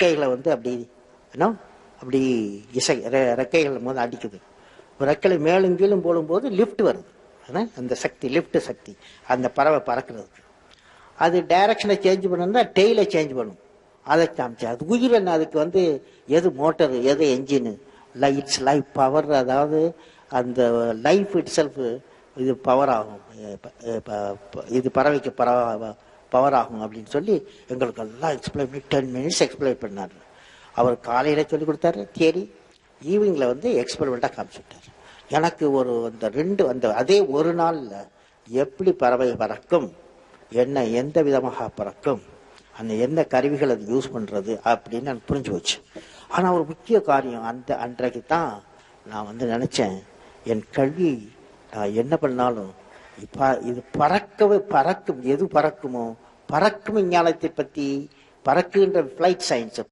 ரெக்கைகளை வந்து அப்படி அப்படி ரெக்கைகள் போது அடிக்குது. ரெக்கைகளை மேலும் கீழும் போடும்போது லிஃப்ட் வருது. அந்த சக்தி, லிஃப்ட் சக்தி அந்த பறவை பறக்கிறதுக்கு. அது டைரக்ஷனை சேஞ்ச் பண்ணா டெய்லை சேஞ்ச் பண்ணும். அதை காமிச்சு அது உயிர் என்ன, அதுக்கு வந்து எது மோட்டரு எது என்ஜினு, இட்ஸ் லைஃப் பவர். அதாவது அந்த லைஃப் இட் செல்ஃப் இது பவர் ஆகும், இது பறவைக்கு பவர் ஆகும் அப்படின்னு சொல்லி எங்களுக்கு எல்லாம் எக்ஸ்பிளைன் பண்ணி 10 minutes எக்ஸ்பிளைன் பண்ணார். அவர் காலையில் சொல்லி கொடுத்தாரு தியரி, ஈவினிங்கில் வந்து எக்ஸ்பெரிமெண்ட்டாக காமிச்சுட்டார். எனக்கு அந்த அதே ஒரு நாளில் எப்படி பறவை பறக்கும், என்ன எந்த விதமாக பறக்கும், அந்த எந்த கருவிகள் அது யூஸ் பண்ணுறது அப்படின்னு எனக்கு புரிஞ்சு போச்சு. ஆனால் ஒரு முக்கிய காரியம், அன்றைக்கு தான் நான் வந்து நினச்சேன், என் கல்வி நான் என்ன பண்ணாலும் இப்போ இது பறக்கும், எது பறக்குமோ பறக்கும் விஞ்ஞானத்தை பற்றி, பறக்குகின்ற ஃப்ளைட் சயின்ஸை